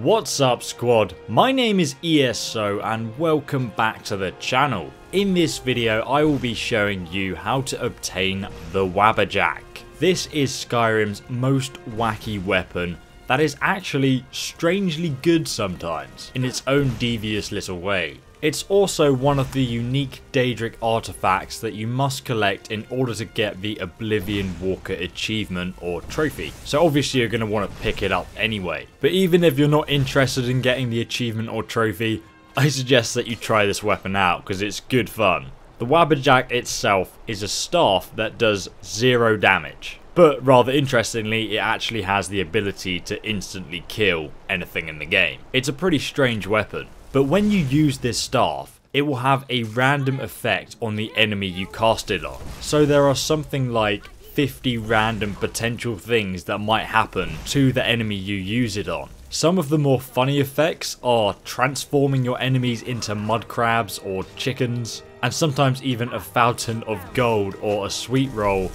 What's up squad, my name is ESO and welcome back to the channel. In this video I will be showing you how to obtain the WABBAJACK. This is Skyrim's most wacky weapon that is actually strangely good sometimes, in its own devious little way. It's also one of the unique Daedric artifacts that you must collect in order to get the Oblivion Walker achievement or trophy. So obviously you're going to want to pick it up anyway. But even if you're not interested in getting the achievement or trophy, I suggest that you try this weapon out because it's good fun. The WABBAJACK itself is a staff that does 0 damage. But rather interestingly, it actually has the ability to instantly kill anything in the game. It's a pretty strange weapon. But when you use this staff, it will have a random effect on the enemy you cast it on. So there are something like 50 random potential things that might happen to the enemy you use it on. Some of the more funny effects are transforming your enemies into mud crabs or chickens, and sometimes even a fountain of gold or a sweet roll,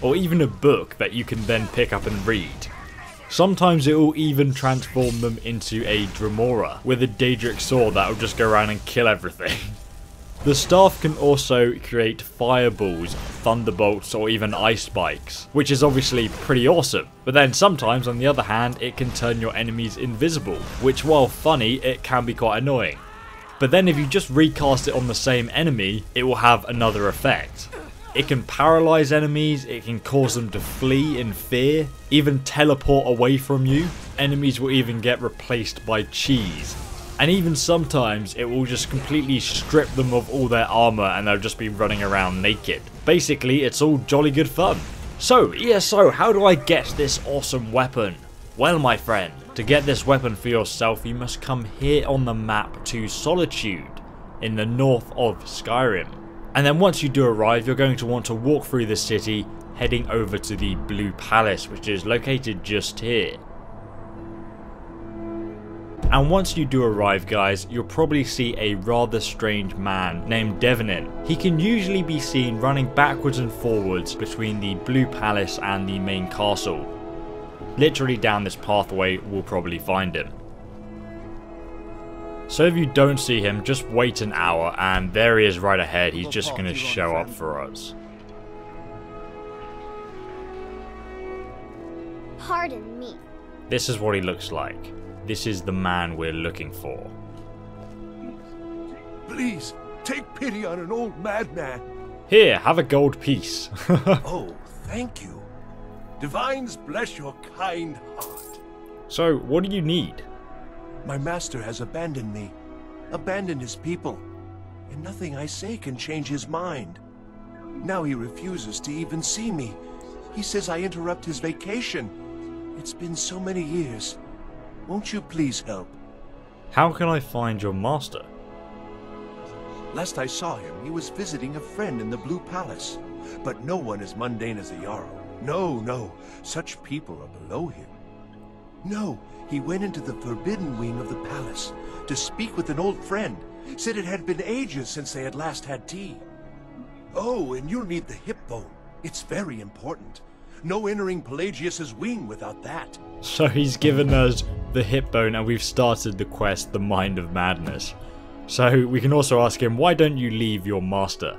or even a book that you can then pick up and read. Sometimes it will even transform them into a Dremora with a Daedric sword that will just go around and kill everything. The staff can also create fireballs, thunderbolts, or even ice spikes, which is obviously pretty awesome. But then sometimes, on the other hand, it can turn your enemies invisible, which while funny, it can be quite annoying. But then if you just recast it on the same enemy, it will have another effect. It can paralyze enemies, it can cause them to flee in fear, even teleport away from you. Enemies will even get replaced by cheese. And even sometimes it will just completely strip them of all their armor and they'll just be running around naked. Basically, it's all jolly good fun. So, ESO, how do I get this awesome weapon? Well, my friend, to get this weapon for yourself, you must come here on the map to Solitude in the north of Skyrim. And then once you do arrive, you're going to want to walk through the city, heading over to the Blue Palace, which is located just here. And once you do arrive, guys, you'll probably see a rather strange man named Devinin. He can usually be seen running backwards and forwards between the Blue Palace and the main castle. Literally down this pathway, we'll probably find him. So if you don't see him, just wait an hour and there he is right ahead. He's just going to show up for us. Pardon me. This is what he looks like. This is the man we're looking for. Please, take pity on an old madman. Here, have a gold piece. Oh, thank you. Divines bless your kind heart. So, what do you need? My master has abandoned me, abandoned his people, and nothing I say can change his mind. Now he refuses to even see me. He says I interrupt his vacation. It's been so many years. Won't you please help? How can I find your master? Last I saw him, he was visiting a friend in the Blue Palace. But no one as mundane as a Jarl. No, such people are below him. No, he went into the forbidden wing of the palace to speak with an old friend. Said it had been ages since they had last had tea. Oh, and you'll need the hip bone. It's very important. No entering Pelagius's wing without that. So he's given us the hip bone and we've started the quest, the Mind of Madness. So we can also ask him, why don't you leave your master?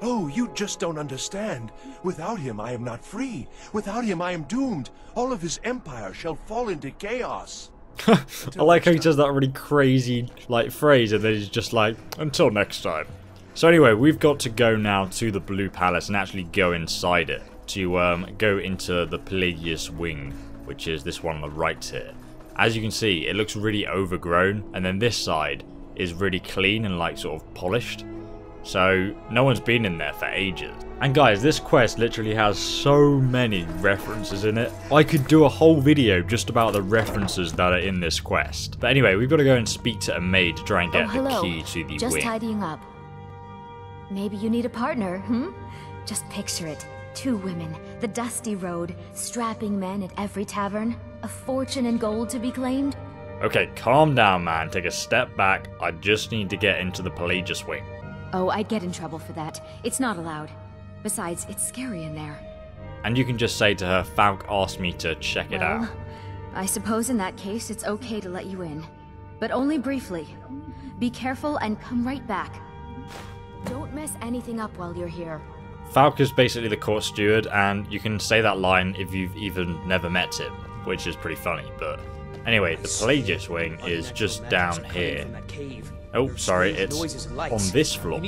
Oh, you just don't understand. Without him, I am not free. Without him, I am doomed. All of his empire shall fall into chaos. I like how he says that really crazy phrase and then he's just like, until next time. So anyway, we've got to go now to the Blue Palace and actually go inside it to go into the Pelagius Wing, which is this one on the right here. As you can see, it looks really overgrown, and then this side is really clean and sort of polished. So no one's been in there for ages. And guys, this quest literally has so many references in it. I could do a whole video just about the references that are in this quest. But anyway, we've got to go and speak to a maid to try and get the key to the Just wing. tidying up. Maybe you need a partner, Just picture it. 2 women, the dusty road, strapping men at every tavern, a fortune in gold to be claimed. Okay, calm down, man. Take a step back. I just need to get into the Pelagius Wing. Oh, I'd get in trouble for that. It's not allowed. Besides, it's scary in there. And you can just say to her, Falk asked me to check it out. I suppose in that case it's okay to let you in. But only briefly. Be careful and come right back. Don't mess anything up while you're here. Falk is basically the court steward, and you can say that line if you've even never met him, which is pretty funny, but... Anyway, the Salacious Wing is just down here. Oh, sorry, it's on this floor.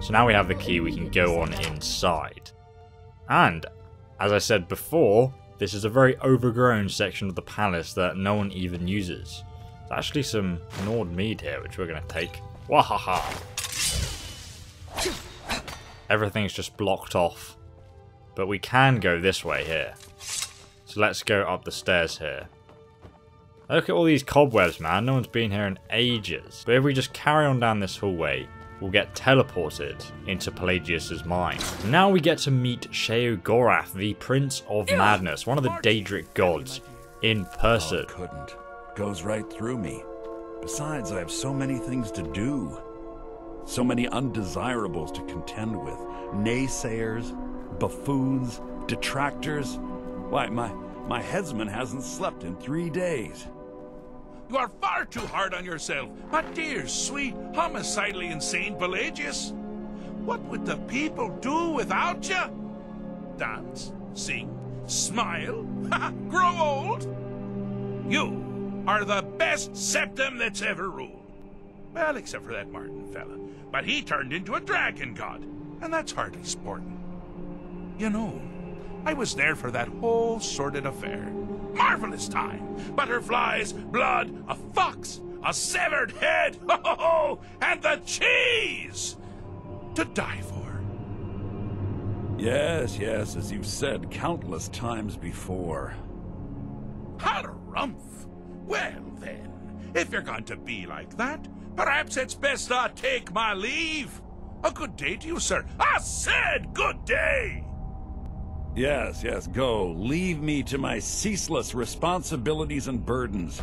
So now we have the key, we can go on inside. And, as I said before, this is a very overgrown section of the palace that no one even uses. There's actually some gnawed mead here, which we're going to take. Wahaha! Everything's just blocked off. But we can go this way here. So let's go up the stairs here. Look at all these cobwebs, man. No one's been here in ages. But if we just carry on down this hallway, we'll get teleported into Pelagius's mind. Now we get to meet Sheogorath, the Prince of Madness, one of the Daedric gods, in person. Oh, couldn't. Goes right through me. Besides, I have so many things to do. So many undesirables to contend with. Naysayers, buffoons, detractors. Why, my headsman hasn't slept in 3 days. You are far too hard on yourself, my dear, sweet, homicidally insane Pelagius. What would the people do without you? Dance, sing, smile, grow old? You are the best septum that's ever ruled. Well, except for that Martin fella. But he turned into a dragon god, and that's hardly sporting. You know, I was there for that whole sordid affair. Marvelous time. Butterflies, blood, a fox, a severed head, and the cheese to die for. Yes, yes, as you've said countless times before. Harumph. Well then, if you're going to be like that, perhaps it's best I take my leave. A good day to you, sir. I said good day. Yes, yes, go. Leave me to my ceaseless responsibilities and burdens.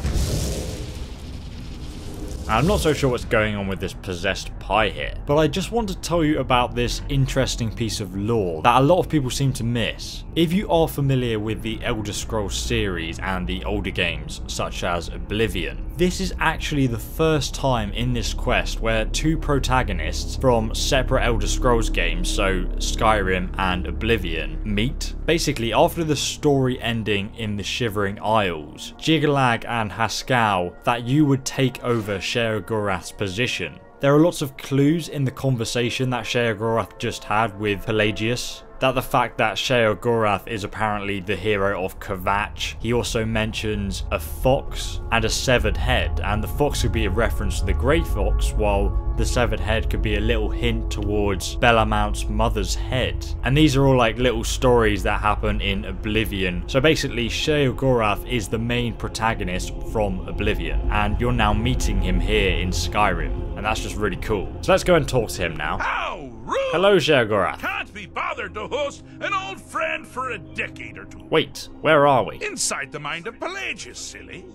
I'm not so sure what's going on with this possessed pie here, but I just want to tell you about this interesting piece of lore that a lot of people seem to miss. If you are familiar with the Elder Scrolls series and the older games, such as Oblivion, this is actually the first time in this quest where two protagonists from separate Elder Scrolls games, so Skyrim and Oblivion, meet. Basically, after the story ending in the Shivering Isles, Jiggalag and Haskell, that you would take over Sheogorath's position. There are lots of clues in the conversation that Sheogorath just had with Pelagius. That the fact that Sheogorath is apparently the hero of Kvatch. He also mentions a fox and a severed head, and the fox could be a reference to the Grey Fox, while the severed head could be a little hint towards Bellamount's mother's head. And these are all like little stories that happen in Oblivion. So basically, Sheogorath is the main protagonist from Oblivion, and you're now meeting him here in Skyrim, and that's just really cool. So let's go and talk to him now. How rude! Hello, Sheogorath. Can't be bothered to host an old friend for a decade or two. Wait, where are we? Inside the mind of Pelagius, silly.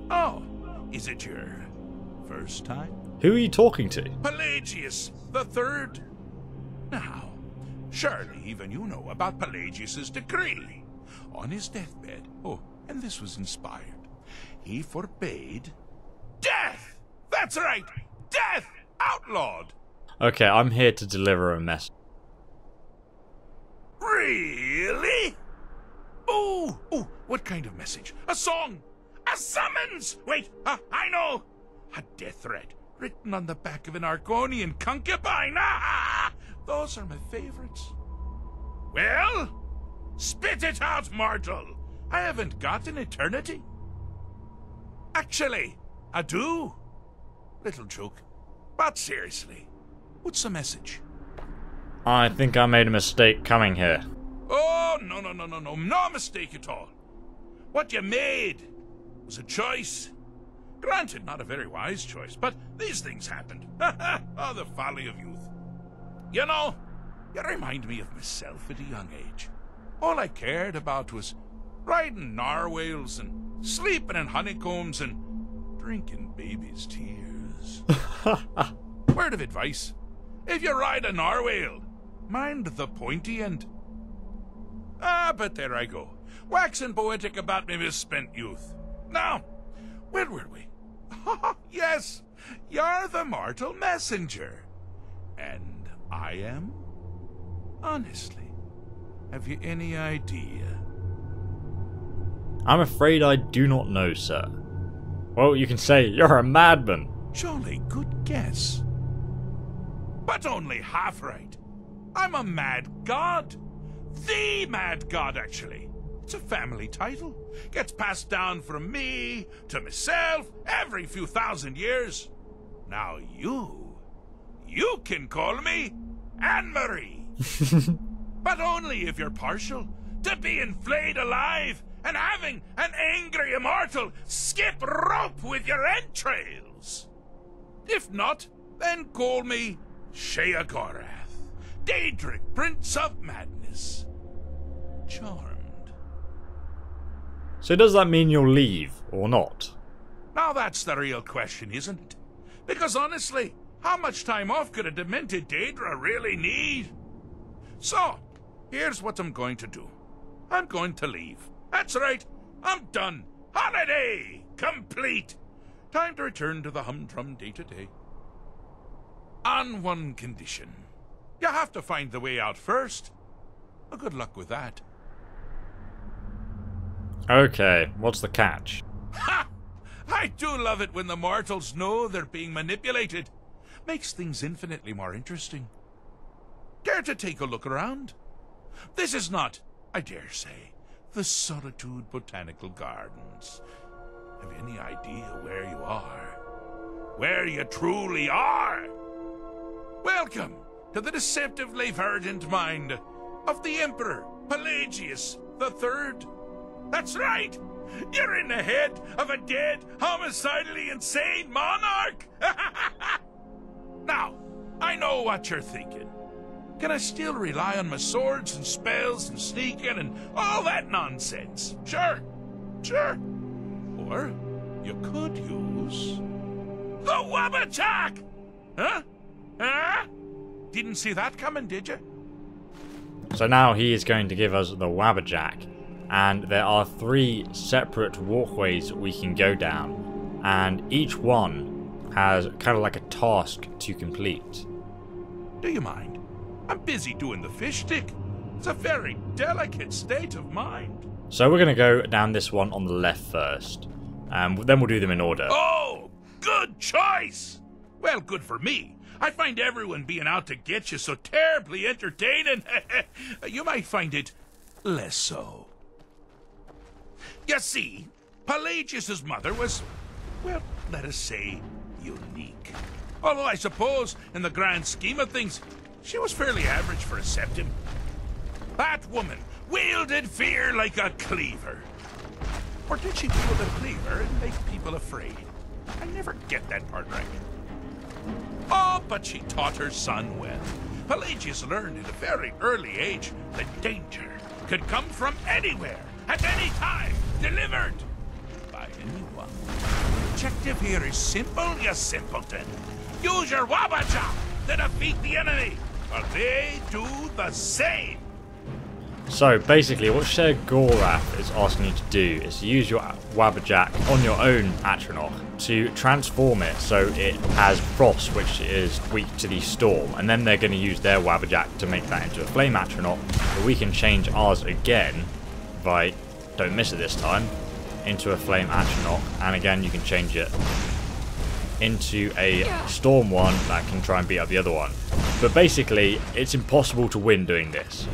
Oh, is it your first time? Who are you talking to? Pelagius the Third. Now, surely even you know about Pelagius's decree. On his deathbed, and this was inspired, he forbade death! That's right! Death! Outlawed! Okay, I'm here to deliver a message. Really? Oh, what kind of message? A song? A summons? Wait, I know! A death threat written on the back of an Argonian concubine. Those are my favorites. Well, spit it out, mortal. I haven't got an eternity. Actually, I do. Little joke. But seriously, what's the message? I think I made a mistake coming here. Oh, no mistake at all. What you made was a choice. Granted, not a very wise choice, but these things happened. Oh, the folly of youth. You know, you remind me of myself at a young age. All I cared about was riding narwhals and sleeping in honeycombs and drinking babies' tears. Word of advice. If you ride a narwhal, mind the pointy end. But there I go. waxing poetic about me misspent youth. Now, where were we? Yes, you're the mortal messenger. And I am? Honestly, have you any idea? I'm afraid I do not know, sir. Well, you can say you're a madman. Jolly good guess. But only half right. I'm a mad god. The mad god, actually. It's a family title. Gets passed down from me to myself every few thousand years. Now you can call me Anne-Marie. But only if you're partial to being flayed alive and having an angry immortal skip rope with your entrails. If not, then call me Sheagorath, Daedric, Prince of Madness. Charmed. So does that mean you'll leave, or not? Now that's the real question, isn't it? Because honestly, how much time off could a demented Daedra really need? So, here's what I'm going to do. I'm going to leave. That's right, I'm done. Holiday complete. Time to return to the humdrum day-to-day. On one condition. You have to find the way out first. Well, good luck with that. Okay, what's the catch? Ha! I do love it when the mortals know they're being manipulated. Makes things infinitely more interesting. Care to take a look around? This is not, I dare say, the Solitude Botanical Gardens. Have you any idea where you are? Where you truly are? Welcome to the deceptively verdant mind of the Emperor Pelagius III. That's right! You're in the head of a dead, homicidally insane monarch! Now, I know what you're thinking. Can I still rely on my swords and spells and sneaking and all that nonsense? Sure. Or you could use the WABBAJACK! Huh? Didn't see that coming, did you? So now he is going to give us the WABBAJACK. And there are 3 separate walkways we can go down. And each one has kind of like a task to complete. Do you mind? I'm busy doing the fish stick. It's a very delicate state of mind. So we're going to go down this one on the left first. And then we'll do them in order. Oh, good choice! Well, good for me. I find everyone being out to get you so terribly entertaining. You might find it less so. You see, Pelagius's mother was, well, let us say, unique. Although I suppose, in the grand scheme of things, she was fairly average for a septim. That woman wielded fear like a cleaver. Or did she wield a cleaver and make people afraid? I never get that part right. Oh, but she taught her son well. Pelagius learned at a very early age that danger could come from anywhere, at any time, delivered by anyone. The objective here is simple, you simpleton. Use your WABBAJACK to defeat the enemy, or they do the same. So basically what Sheagorath is asking you to do is to use your WABBAJACK on your own Atronach to transform it so it has frost, which is weak to the storm, and then they're going to use their WABBAJACK to make that into a flame Atronach, but we can change ours again if I don't miss it this time into a flame Atronach, and again you can change it into a storm one that can try and beat up the other one. But basically it's impossible to win doing this,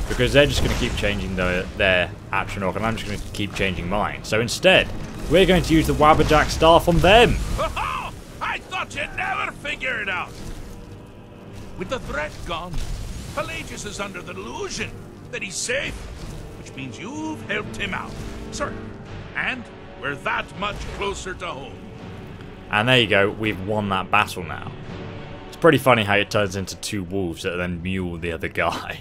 because they're just going to keep changing their Atronach, and I'm just going to keep changing mine. So instead, we're going to use the WABBAJACK staff on them. Oh, I thought you'd never figure it out. With the threat gone, Pelagius is under the delusion that he's safe, which means you've helped him out. Certainly. And we're that much closer to home. And there you go, we've won that battle now. It's pretty funny how it turns into 2 wolves that then mule the other guy.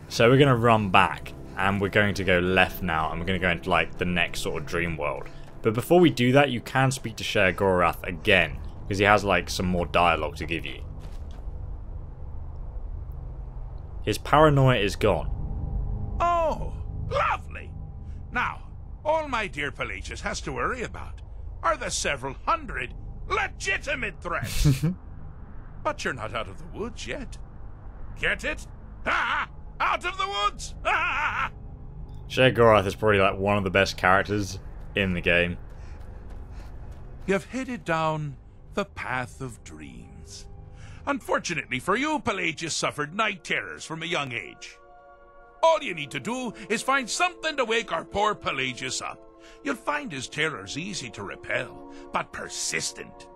So we're going to run back, and we're going to go left now, and we're going to go into like the next sort of dream world. But before we do that, you can speak to Sheagorath again, because he has like some more dialogue to give you. His paranoia is gone. Oh, lovely. Now, all my dear Pelagius has to worry about are the several hundred legitimate threats. But you're not out of the woods yet. Get it? Ha! Out of the woods! Ha! Sheogorath is probably like one of the best characters in the game. You've headed down the path of dreams. Unfortunately for you, Pelagius suffered night terrors from a young age. All you need to do is find something to wake our poor Pelagius up. You'll find his terrors easy to repel, but persistent.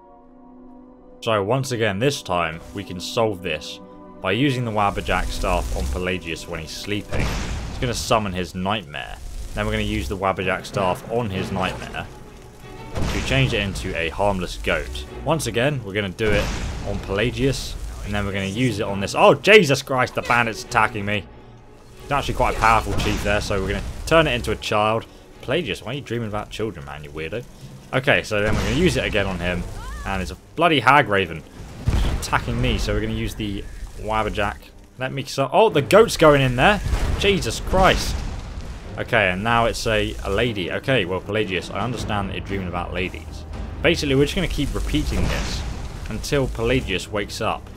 So once again, this time, we can solve this by using the WABBAJACK staff on Pelagius when he's sleeping. It's going to summon his nightmare. Then we're going to use the WABBAJACK staff on his nightmare to change it into a harmless goat. Once again, we're going to do it on Pelagius, and then we're going to use it on this. Oh, Jesus Christ, the bandit's attacking me. He's actually quite a powerful chief there, so we're going to turn it into a child. Pelagius, why are you dreaming about children, man, you weirdo? Okay, so then we're going to use it again on him, and it's a bloody hag raven attacking me, so we're going to use the WABBAJACK. Let me... Oh, the goat's going in there. Jesus Christ. Okay, and now it's a lady. Okay, well, Pelagius, I understand that you're dreaming about ladies. Basically, we're just going to keep repeating this until Pelagius wakes up.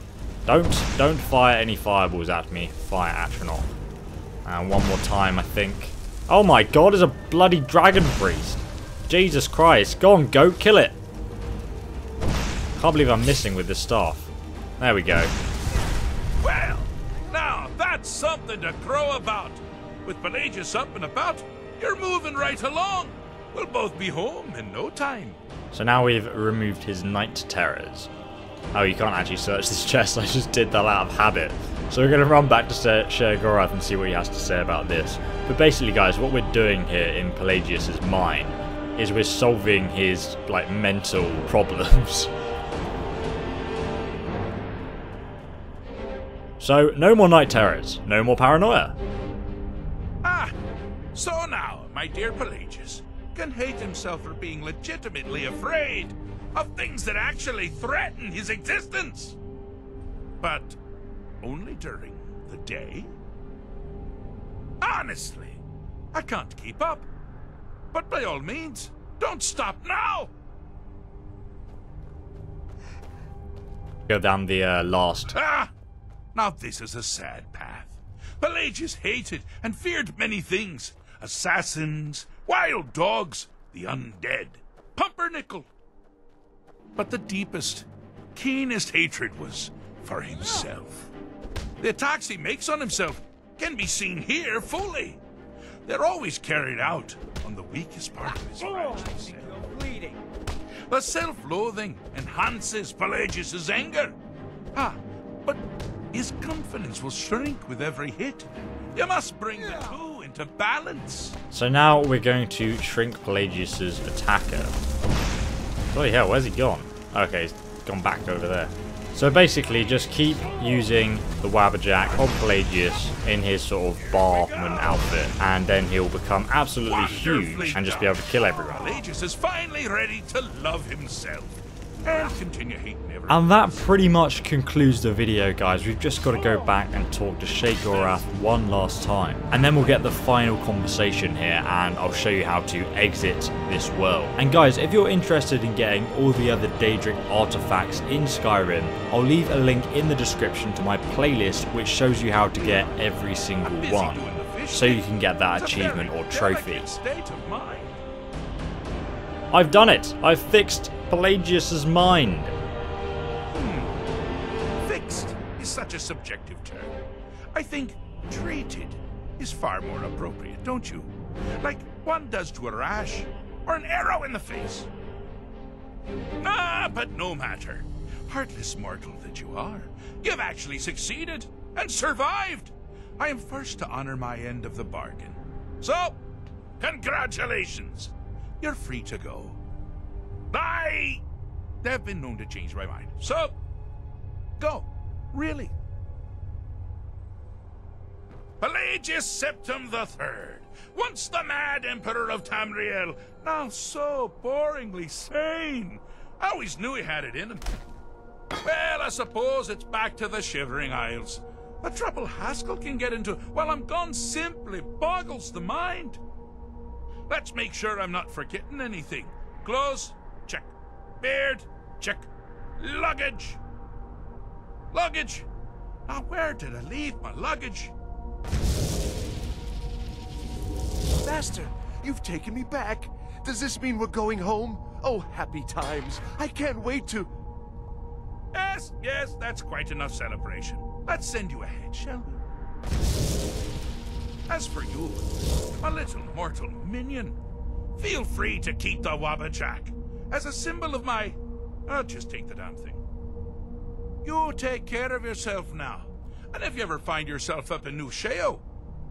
Don't fire any fireballs at me. Fire Atronach. And one more time, I think. Oh my god, there's a bloody dragon priest. Jesus Christ. Go on, goat, kill it. Can't believe I'm missing with this staff. There we go. Well, now that's something to crow about. With Pelagius up and about, you're moving right along. We'll both be home in no time. So now we've removed his night terrors. Oh, you can't actually search this chest. I just did that out of habit. So we're going to run back to Sheogorath and see what he has to say about this. But basically, guys, what we're doing here in Pelagius's mind is we're solving his, like, mental problems. So, no more night terrors. No more paranoia. Ah, so now, my dear Pelagius can hate himself for being legitimately afraid of things that actually threaten his existence. But only during the day? Honestly, I can't keep up. But by all means, don't stop now! Go down the last. Ah! Now this is a sad path. Pelagius hated and feared many things. Assassins, wild dogs, the undead, pumpernickel. But the deepest, keenest hatred was for himself. The attacks he makes on himself can be seen here fully. They're always carried out on the weakest part of his imagination. The self-loathing enhances Pelagius's anger. Ah, but his confidence will shrink with every hit. You must bring the two into balance. So now we're going to shrink Pelagius's attacker. Bloody hell, where's he gone? Okay, he's gone back over there. So basically, just keep using the WABBAJACK on Pelagius in his sort of barman outfit, and then he'll become absolutely huge and just be able to kill everyone. Pelagius is finally ready to love himself and continue hating everyone. And that pretty much concludes the video, guys. We've just got to go back and talk to Sheogorath one last time, and then we'll get the final conversation here, and I'll show you how to exit this world. And guys, if you're interested in getting all the other Daedric artifacts in Skyrim, I'll leave a link in the description to my playlist which shows you how to get every single one, so you can get that achievement or trophy. I've done it! I've fixed Pelagius's mind. Fixed is such a subjective term. I think treated is far more appropriate, don't you? Like one does to a rash or an arrow in the face. Ah, but no matter. Heartless mortal that you are, you've actually succeeded and survived. I am first to honor my end of the bargain. So, congratulations. You're free to go. I have been known to change my mind. So, go. Really. Pelagius Septim III, once the mad Emperor of Tamriel, now so boringly sane. I always knew he had it in him. Well, I suppose it's back to the Shivering Isles. The trouble Haskell can get into while I'm gone simply boggles the mind. Let's make sure I'm not forgetting anything. Clothes? Check. Beard? Check. Luggage? Luggage? Now, where did I leave my luggage? Master, you've taken me back. Does this mean we're going home? Oh, happy times. I can't wait to... Yes, yes, that's quite enough celebration. Let's send you ahead, shall we? As for you, my little mortal minion, feel free to keep the WABBAJACK as a symbol of my... I'll just take the damn thing. You take care of yourself now. And if you ever find yourself up in New Sheo,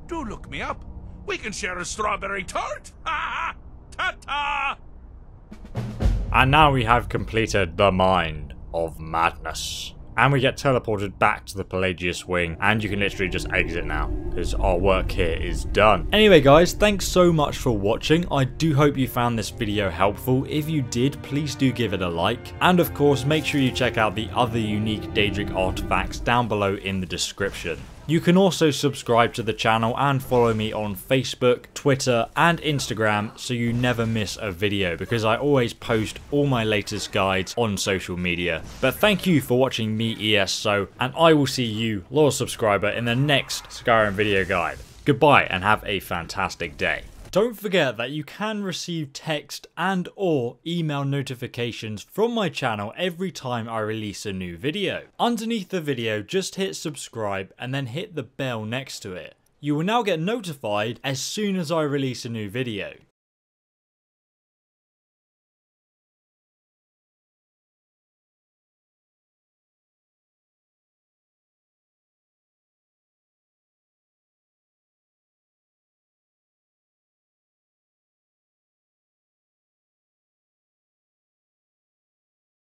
do look me up. We can share a strawberry tart. Ha ha! Ta-ta! And now we have completed the Mind of Madness. And we get teleported back to the Salacious Wing, and you can literally just exit now, because our work here is done. Anyway guys, thanks so much for watching. I do hope you found this video helpful. If you did, please do give it a like. And of course, make sure you check out the other unique Daedric artifacts down below in the description. You can also subscribe to the channel and follow me on Facebook, Twitter and Instagram so you never miss a video, because I always post all my latest guides on social media. But thank you for watching me, ESO, and I will see you, loyal subscriber, in the next Skyrim video guide. Goodbye and have a fantastic day. Don't forget that you can receive text and or email notifications from my channel every time I release a new video. Underneath the video, just hit subscribe and then hit the bell next to it. You will now get notified as soon as I release a new video.